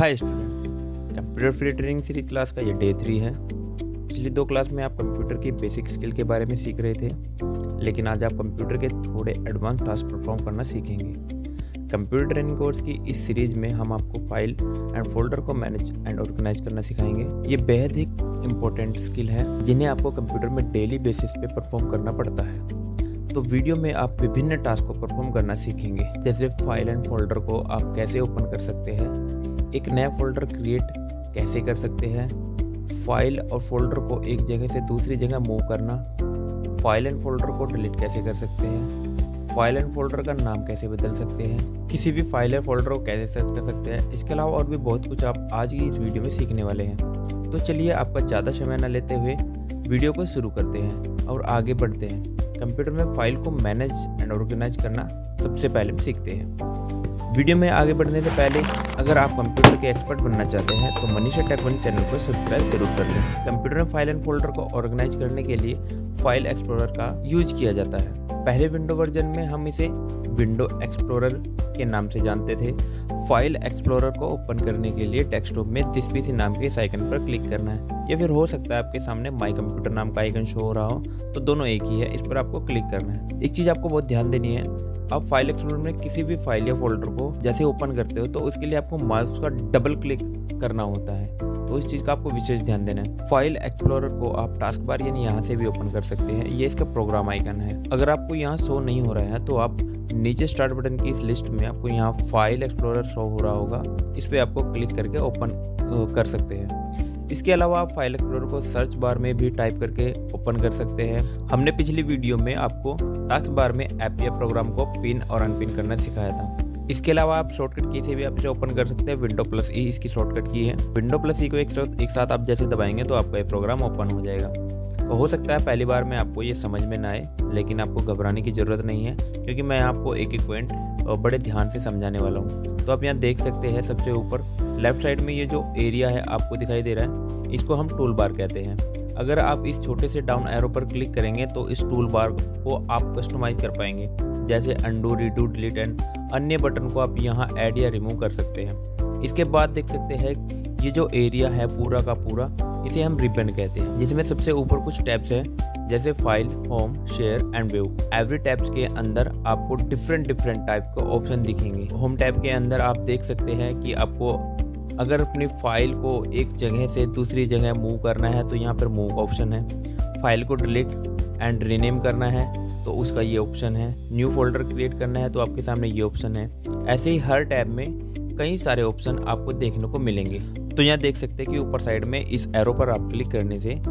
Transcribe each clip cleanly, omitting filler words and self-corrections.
Hi student, computer free training series class का ये day 3 है। पिछली 2 क्लास में आप कंप्यूटर की बेसिक स्किल के बारे में सीख रहे थे, लेकिन आज आप कंप्यूटर के थोड़े एडवांस टास्क परफॉर्म करना सीखेंगे। कंप्यूटर ट्रेनिंग कोर्स की इस सीरीज में हम आपको फाइल एंड फोल्डर को मैनेज एंड ऑर्गेनाइज करना सिखाएंगे। ये बेहद ही इम्पोर्टेंट स्किल है जिन्हें आपको कंप्यूटर में डेली बेसिस पे परफॉर्म करना पड़ता है। तो वीडियो में आप विभिन्न टास्क को परफॉर्म करना सीखेंगे, जैसे फाइल एंड फोल्डर को आप कैसे ओपन कर सकते हैं, एक नया फोल्डर क्रिएट कैसे कर सकते हैं, फाइल और फोल्डर को एक जगह से दूसरी जगह मूव करना, फाइल एंड फोल्डर को डिलीट कैसे कर सकते हैं, फाइल एंड फोल्डर का नाम कैसे बदल सकते हैं, किसी भी फाइल या फोल्डर को कैसे सर्च कर सकते हैं। इसके अलावा और भी बहुत कुछ आप आज की इस वीडियो में सीखने वाले हैं। तो चलिए आपका ज़्यादा समय न लेते हुए वीडियो को शुरू करते हैं और आगे बढ़ते हैं। कंप्यूटर में फाइल को मैनेज एंड ऑर्गेनाइज करना सबसे पहले सीखते हैं। वीडियो में आगे बढ़ने से पहले अगर आप कंप्यूटर के एक्सपर्ट बनना चाहते हैं तो मनीषा टेक1 चैनल को सब्सक्राइब जरूर कर लें। कंप्यूटर में फाइल एंड फोल्डर को ऑर्गेनाइज करने के लिए फाइल एक्सप्लोरर का यूज किया जाता है। पहले विंडो वर्जन में हम इसे विंडो एक्सप्लोरर के नाम से जानते थे। फाइल एक्सप्लोरर को ओपन करने के लिए डेस्कटॉप में दिस पीसी नाम के इस आइकन पर क्लिक करना है, या फिर हो सकता है आपके सामने माई कंप्यूटर नाम का आइकन शो हो रहा हो, तो दोनों एक ही है, इस पर आपको क्लिक करना है। एक चीज़ आपको बहुत ध्यान देनी है, आप फाइल एक्सप्लोरर में किसी भी फाइल या फोल्डर को जैसे ओपन करते हो तो उसके लिए आपको माउस का डबल क्लिक करना होता है, तो इस चीज़ का आपको विशेष ध्यान देना है। फाइल एक्सप्लोरर को आप टास्क बार यानी यहाँ से भी ओपन कर सकते हैं, ये इसका प्रोग्राम आइकन है। अगर आपको यहाँ शो नहीं हो रहा है तो आप नीचे स्टार्ट बटन की इस लिस्ट में आपको यहाँ फाइल एक्सप्लोरर शो हो रहा होगा, इस पर आपको क्लिक करके ओपन कर सकते हैं। इसके अलावा आप फाइल एक्सप्लोरर को सर्च बार में भी टाइप करके ओपन कर सकते हैं। हमने पिछली वीडियो में आपको टास्क बार में ऐप या प्रोग्राम को पिन और अनपिन करना सिखाया था। इसके अलावा आप शॉर्टकट की से भी आप इसे ओपन कर सकते हैं। Windows+E इसकी शॉर्टकट की है। Windows+E को एक साथ आप जैसे दबाएंगे तो आपका ये प्रोग्राम ओपन हो जाएगा। तो हो सकता है पहली बार में आपको ये समझ में ना आए, लेकिन आपको घबराने की ज़रूरत नहीं है, क्योंकि मैं आपको एक एक पॉइंट बड़े ध्यान से समझाने वाला हूँ। तो आप यहाँ देख सकते हैं सबसे ऊपर लेफ्ट साइड में ये जो एरिया है आपको दिखाई दे रहा है, इसको हम टूल बार कहते हैं। अगर आप इस छोटे से डाउन एरो पर क्लिक करेंगे तो इस टूल बार को आप कस्टमाइज कर पाएंगे, जैसे अंडू, रीडू, डिलीट एंड अन्य बटन को आप यहाँ ऐड या रिमूव कर सकते हैं। इसके बाद देख सकते हैं ये जो एरिया है पूरा का पूरा, इसे हम रिबन कहते हैं, जिसमें सबसे ऊपर कुछ टैब्स हैं, जैसे file, home, share and view. Every tabs के अंदर आपको डिफरेंट टाइप के ऑप्शन दिखेंगे। होम टैब के अंदर आप देख सकते हैं कि आपको अगर अपनी फाइल को एक जगह से दूसरी जगह मूव करना है तो यहाँ पर मूव ऑप्शन है। फाइल को डिलीट एंड रीनेम करना है तो उसका ये ऑप्शन है। न्यू फोल्डर क्रिएट करना है तो आपके सामने ये ऑप्शन है। ऐसे ही हर टैब में कई सारे ऑप्शन आपको देखने को मिलेंगे। तो यहाँ देख सकते हैं कि ऊपर साइड में इस एरो पर आप क्लिक करने से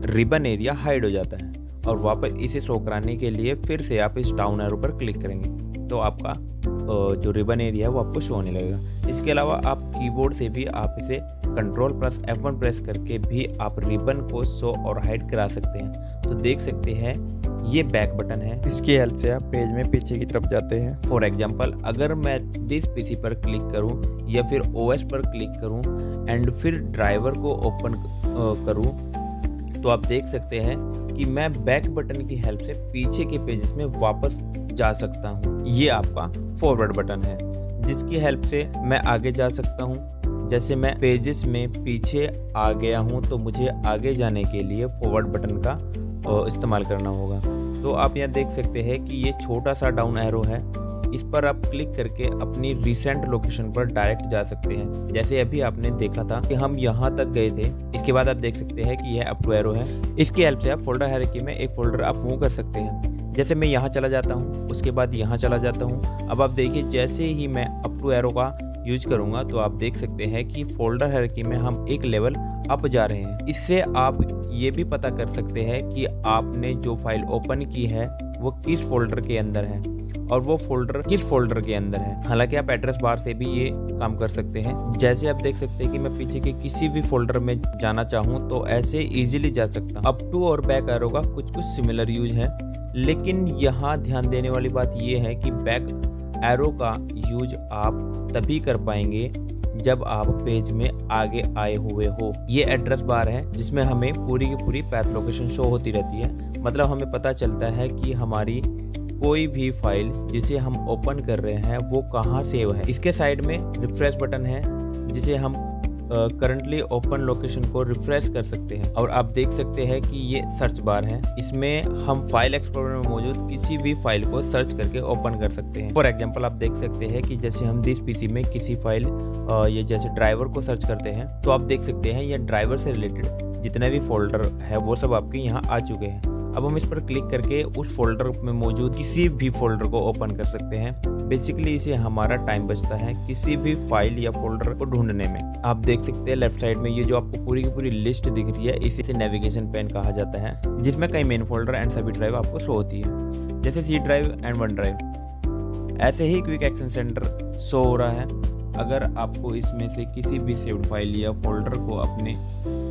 रिबन एरिया हाइड हो जाता है, और वापस इसे शो कराने के लिए फिर से आप इस डाउन एरो पर क्लिक करेंगे तो आपका जो रिबन एरिया है वो आपको शो होने लगेगा। इसके अलावा आप कीबोर्ड से भी आप इसे Ctrl+F1 प्रेस करके भी आप रिबन को शो और हाइड करा सकते हैं। तो देख सकते हैं ये बैक बटन है, इसकी हेल्प से आप पेज में पीछे की तरफ जाते हैं। फॉर एग्जांपल अगर मैं दिस पीसी पर क्लिक करूं या फिर OS पर क्लिक करूं एंड फिर ड्राइवर को ओपन करूं तो आप देख सकते हैं कि मैं बैक बटन की हेल्प से पीछे के पेजेस में वापस जा सकता हूं। ये आपका फॉरवर्ड बटन है, जिसकी हेल्प से मैं आगे जा सकता हूं। जैसे मैं पेजेस में पीछे आ गया हूं तो मुझे आगे जाने के लिए फॉरवर्ड बटन का इस्तेमाल करना होगा। तो आप यहाँ देख सकते हैं कि ये छोटा सा डाउन एरो है, इस पर आप क्लिक करके अपनी रिसेंट लोकेशन पर डायरेक्ट जा सकते हैं। जैसे अभी आपने देखा था कि हम यहाँ तक गए थे। इसके बाद आप देख सकते हैं कि यह अप टू एरो है। इसकी हेल्प से आप फोल्डर हायरार्की में एक फोल्डर आप मूव कर सकते हैं। जैसे मैं यहाँ चला जाता हूँ, उसके बाद यहाँ चला जाता हूँ। अब आप देखिए जैसे ही मैं अप टू एरो का यूज करूँगा तो आप देख सकते हैं कि फोल्डर हायरार्की में हम एक लेवल अप जा रहे हैं। इससे आप ये भी पता कर सकते हैं कि आपने जो फाइल ओपन की है वो किस फोल्डर के अंदर है और वो फोल्डर किस फोल्डर के अंदर है। हालांकि आप एड्रेस बार से भी ये काम कर सकते हैं। जैसे आप देख सकते हैं कि मैं पीछे के किसी भी फोल्डर में जाना चाहूँ तो ऐसे इजीली जा सकता हूँ। अप टू और बैक एरो का कुछ सिमिलर यूज है, लेकिन यहाँ ध्यान देने वाली बात ये है कि बैक एरो का यूज आप तभी कर पाएंगे जब आप पेज में आगे आए हुए हो। ये एड्रेस बार है जिसमें हमें पूरी की पूरी पैथ लोकेशन शो होती रहती है, मतलब हमें पता चलता है कि हमारी कोई भी फाइल जिसे हम ओपन कर रहे हैं वो कहाँ सेव है। इसके साइड में रिफ्रेश बटन है, जिसे हम करंटली ओपन लोकेशन को रिफ्रेश कर सकते हैं। और आप देख सकते हैं कि ये सर्च बार है, इसमें हम फाइल एक्सप्लोरर में मौजूद किसी भी फाइल को सर्च करके ओपन कर सकते हैं। फॉर एग्जांपल आप देख सकते हैं कि जैसे हम दिस पीसी में किसी फाइल ये जैसे ड्राइवर को सर्च करते हैं, तो आप देख सकते हैं ये ड्राइवर से रिलेटेड जितने भी फोल्डर है वो सब आपके यहाँ आ चुके हैं। अब हम इस पर क्लिक करके उस फोल्डर में मौजूद किसी भी फोल्डर को ओपन कर सकते हैं। बेसिकली इसे हमारा टाइम बचता है किसी भी फाइल या फोल्डर को ढूंढने में। आप देख सकते हैं लेफ्ट साइड में ये जो आपको पूरी की पूरी लिस्ट दिख रही है, इसे नेविगेशन पेन कहा जाता है, जिसमें कई मेन फोल्डर एंड सभी ड्राइव आपको शो होती है, जैसे C drive and one drive. ऐसे ही क्विक एक्शन सेंटर शो हो रहा है। अगर आपको इसमें से किसी भी सेव्ड फाइल या फोल्डर को अपने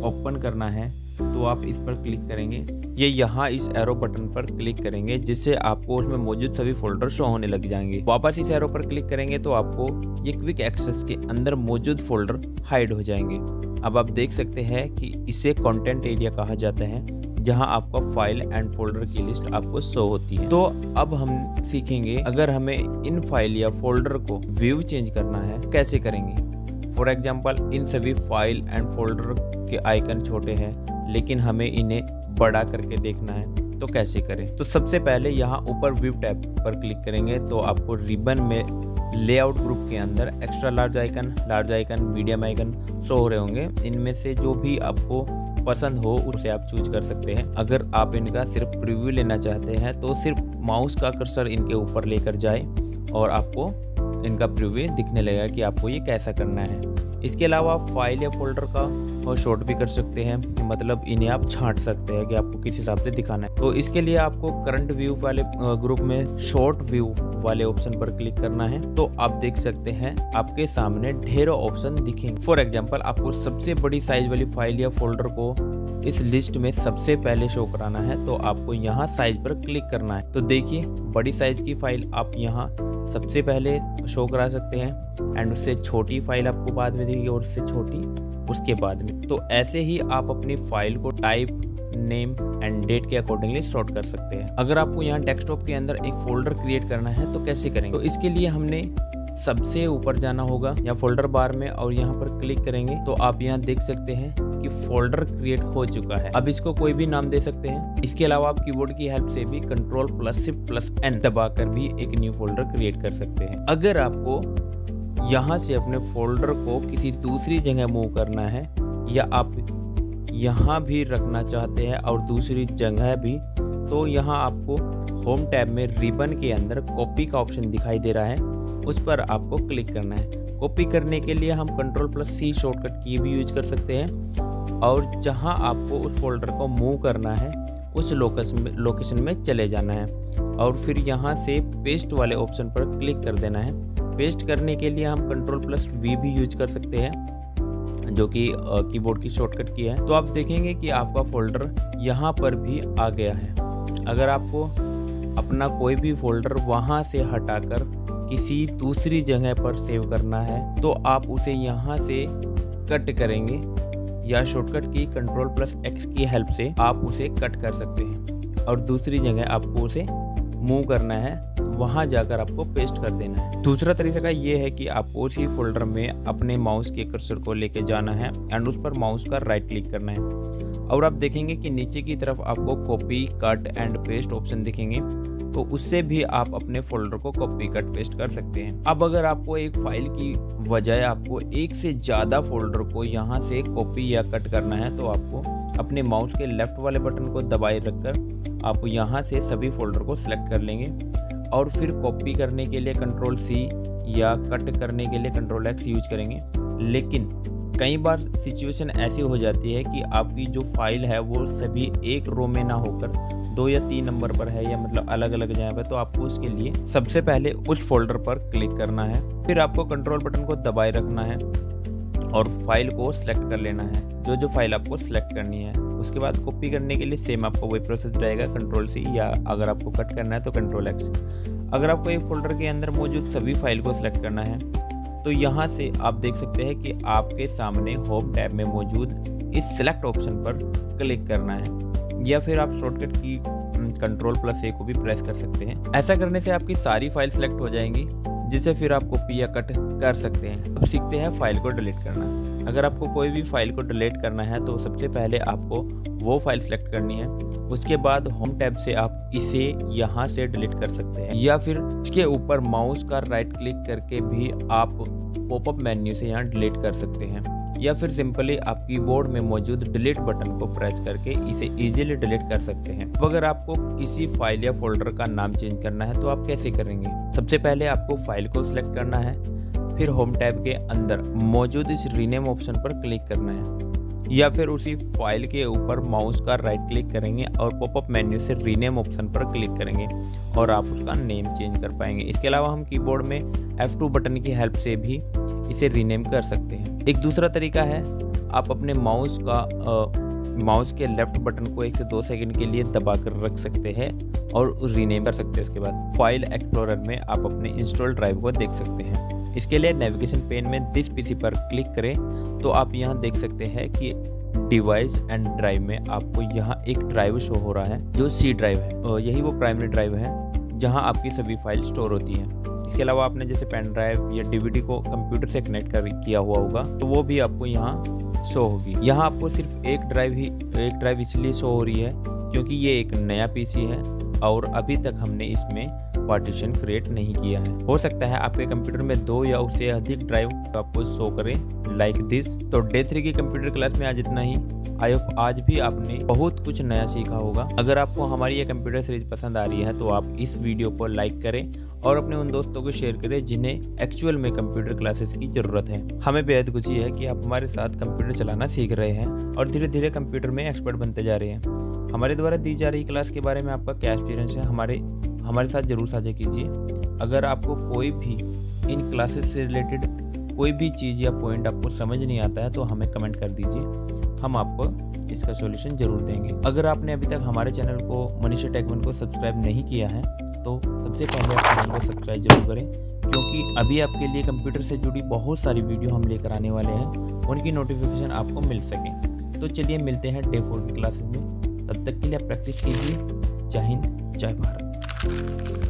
ओपन करना है तो आप इस पर क्लिक करेंगे, ये यहाँ इस एरो बटन पर क्लिक करेंगे, जिससे आपको उसमें मौजूद सभी फोल्डर शो होने लग जाएंगे। वापस इस एरो पर क्लिक करेंगे तो आपको ये क्विक एक्सेस के अंदर मौजूद फोल्डर हाइड हो जाएंगे। अब आप देख सकते हैं कि इसे कंटेंट एरिया कहा जाता है, जहां आपका फाइल एंड फोल्डर की लिस्ट आपको शो होती है। तो अब हम सीखेंगे अगर हमें इन फाइल या फोल्डर को व्यू चेंज करना है कैसे करेंगे। फॉर एग्जांपल इन सभी फाइल एंड फोल्डर के आइकन छोटे हैं, लेकिन हमें इन्हें बड़ा करके देखना है, तो कैसे करें। तो सबसे पहले यहाँ ऊपर व्यू टैब पर क्लिक करेंगे तो आपको रिबन में लेआउट ग्रुप के अंदर extra large icon, medium icon show हो रहे होंगे। इनमें से जो भी आपको पसंद हो उसे आप चूज कर सकते हैं। अगर आप इनका सिर्फ प्रीव्यू लेना चाहते हैं तो सिर्फ माउस का कर्सर इनके ऊपर लेकर जाए और आपको इनका प्रीव्यू दिखने लगेगा कि आपको ये कैसा करना है। इसके अलावा आप फाइल या फोल्डर का शॉर्ट भी कर सकते हैं, मतलब इन्हें आप छांट सकते हैं कि आपको किस हिसाब से दिखाना है। तो इसके लिए आपको करंट व्यू वाले ग्रुप में शॉर्ट व्यू वाले ऑप्शन पर क्लिक करना है। तो आप देख सकते हैं आपके सामने ढेरों ऑप्शन दिखेंगे। फॉर एग्जांपल आपको सबसे बड़ी साइज वाली फाइल या फोल्डर को इस लिस्ट में सबसे पहले शो कराना है, तो आपको यहाँ साइज पर क्लिक करना है। तो देखिए बड़ी साइज की फाइल आप यहाँ सबसे पहले शो करा सकते हैं एंड उससे छोटी फाइल आपको बाद में दिखेगी और उससे छोटी उसके बाद में। तो ऐसे ही आप अपनी फाइल को टाइप, नेम एंड डेट के अकॉर्डिंगली सॉर्ट कर सकते हैं। अगर आपको यहाँ डेस्कटॉप के अंदर एक फोल्डर क्रिएट करना है तो कैसे करेंगे। तो इसके लिए हमने सबसे ऊपर जाना होगा या फोल्डर बार में और यहाँ पर क्लिक करेंगे तो आप यहाँ देख सकते हैं कि फोल्डर क्रिएट हो चुका है। अब इसको कोई भी नाम दे सकते हैं। इसके अलावा आप कीबोर्ड की हेल्प से भी Ctrl+Shift+N दबाकर भी एक न्यू फोल्डर क्रिएट कर सकते हैं। अगर आपको यहाँ से अपने फोल्डर को किसी दूसरी जगह मूव करना है या आप यहाँ भी रखना चाहते हैं और दूसरी जगह भी, तो यहाँ आपको होम टैब में रिबन के अंदर कॉपी का ऑप्शन दिखाई दे रहा है, उस पर आपको क्लिक करना है। कॉपी करने के लिए हम Ctrl+C शॉर्टकट की भी यूज कर सकते हैं और जहां आपको उस फोल्डर को मूव करना है उस लोकेशन में चले जाना है और फिर यहां से पेस्ट वाले ऑप्शन पर क्लिक कर देना है। पेस्ट करने के लिए हम Ctrl+V भी यूज कर सकते हैं, जो कि कीबोर्ड की शॉर्टकट की है। तो आप देखेंगे कि आपका फोल्डर यहाँ पर भी आ गया है। अगर आपको अपना कोई भी फोल्डर वहाँ से हटाकर किसी दूसरी जगह पर सेव करना है तो आप उसे यहाँ से कट करेंगे या शॉर्टकट की Ctrl+X की हेल्प से आप उसे कट कर सकते हैं और दूसरी जगह आपको उसे मूव करना है, वहाँ जाकर आपको पेस्ट कर देना है। दूसरा तरीका ये है कि आपको उसी फोल्डर में अपने माउस के कर्सर को लेके जाना है एंड उस पर माउस का राइट क्लिक करना है और आप देखेंगे कि नीचे की तरफ आपको copy, cut and paste option दिखेंगे, तो उससे भी आप अपने फोल्डर को कॉपी, कट, पेस्ट कर सकते हैं। अब अगर आपको एक फाइल की बजाय आपको एक से ज़्यादा फोल्डर को यहाँ से कॉपी या कट करना है तो आपको अपने माउस के लेफ्ट वाले बटन को दबाए रखकर आप यहाँ से सभी फोल्डर को सिलेक्ट कर लेंगे और फिर कॉपी करने के लिए Ctrl+C या कट करने के लिए Ctrl+X यूज करेंगे। लेकिन कई बार सिचुएशन ऐसी हो जाती है कि आपकी जो फाइल है वो सभी एक रो में ना होकर 2 या 3 नंबर पर है या मतलब अलग अलग जगह पर, तो आपको उसके लिए सबसे पहले उस फोल्डर पर क्लिक करना है, फिर आपको कंट्रोल बटन को दबाए रखना है और फाइल को सिलेक्ट कर लेना है, जो फाइल आपको सिलेक्ट करनी है। उसके बाद कॉपी करने के लिए सेम आपको वही प्रोसेस रहेगा, Ctrl+C या अगर आपको कट करना है तो Ctrl+X। अगर आपको एक फोल्डर के अंदर मौजूद सभी फाइल को सिलेक्ट करना है तो यहाँ से आप देख सकते हैं कि आपके सामने होम टैब में मौजूद इस सिलेक्ट ऑप्शन पर क्लिक करना है या फिर आप शॉर्टकट की Ctrl+A को भी प्रेस कर सकते हैं। ऐसा करने से आपकी सारी फाइल सिलेक्ट हो जाएंगी जिसे फिर आप कॉपी या कट कर सकते हैं। अब सीखते हैं फाइल को डिलीट करना। अगर आपको कोई भी फाइल को डिलीट करना है तो सबसे पहले आपको वो फाइल सेलेक्ट करनी है। उसके बाद होम टैब से आप इसे यहाँ से डिलीट कर सकते हैं, या फिर इसके ऊपर माउस का राइट क्लिक करके भी आप पॉपअप मेन्यू से यहाँ डिलीट कर सकते हैं, या फिर सिंपली आप कीबोर्ड में मौजूद डिलीट बटन को प्रेस करके इसे इजीली डिलीट कर सकते हैं। अब अगर आपको किसी फाइल या फोल्डर का नाम चेंज करना है तो आप कैसे करेंगे? सबसे पहले आपको फाइल को सिलेक्ट करना है, फिर होम टैब के अंदर मौजूद इस रीनेम ऑप्शन पर क्लिक करना है, या फिर उसी फाइल के ऊपर माउस का राइट क्लिक करेंगे और पॉपअप मेन्यू से रीनेम ऑप्शन पर क्लिक करेंगे और आप उसका नेम चेंज कर पाएंगे। इसके अलावा हम कीबोर्ड में F2 बटन की हेल्प से भी इसे रीनेम कर सकते हैं। एक दूसरा तरीका है, आप अपने माउस के लेफ्ट बटन को 1 से 2 सेकंड के लिए दबा कर रख सकते हैं और रीनेम कर सकते हैं। इसके बाद फाइल एक्सप्लोरर में आप अपने इंस्टॉल ड्राइव को देख सकते हैं। इसके लिए नेविगेशन पेन में दिस पीसी पर क्लिक करें तो आप यहाँ देख सकते हैं कि डिवाइस एंड ड्राइव में आपको यहाँ एक ड्राइव शो हो रहा है जो C ड्राइव है। यही वो प्राइमरी ड्राइव है जहाँ आपकी सभी फाइल स्टोर होती है। इसके अलावा आपने जैसे पेन ड्राइव या DVD को कंप्यूटर से कनेक्ट किया हुआ होगा तो वो भी आपको यहाँ शो होगी। यहाँ आपको सिर्फ एक ड्राइव इसलिए शो हो रही है क्योंकि ये एक नया PC है और अभी तक हमने इसमें पार्टीशन क्रिएट नहीं किया है। हो सकता है आपके कंप्यूटर में 2 या उससे अधिक ड्राइव आपको शो करें लाइक दिस। तो डे 3 की कंप्यूटर क्लास में आज इतना ही। आई होप आज भी आपने बहुत कुछ नया सीखा होगा। अगर आपको हमारी ये कंप्यूटर सीरीज पसंद आ रही है तो आप इस वीडियो को लाइक करें और अपने उन दोस्तों को शेयर करें जिन्हें एक्चुअल में कंप्यूटर क्लासेस की ज़रूरत है। हमें बेहद खुशी है कि आप हमारे साथ कंप्यूटर चलाना सीख रहे हैं और धीरे धीरे कंप्यूटर में एक्सपर्ट बनते जा रहे हैं। हमारे द्वारा दी जा रही क्लास के बारे में आपका क्या एक्सपीरियंस है हमारे साथ ज़रूर साझा कीजिए। अगर आपको कोई भी इन क्लासेस से रिलेटेड कोई भी चीज़ या पॉइंट आपको समझ नहीं आता है तो हमें कमेंट कर दीजिए, हम आपको इसका सॉल्यूशन ज़रूर देंगे। अगर आपने अभी तक हमारे चैनल को मनीषा टेक1 को सब्सक्राइब नहीं किया है तो सबसे पहले आप चैनल को सब्सक्राइब जरूर करें, क्योंकि अभी आपके लिए कंप्यूटर से जुड़ी बहुत सारी वीडियो हम लेकर आने वाले हैं, उनकी नोटिफिकेशन आपको मिल सके। तो चलिए मिलते हैं डे 4 की क्लासेस में। तब तक के लिए आप प्रैक्टिस कीजिए। जय हिंद, जय भारत।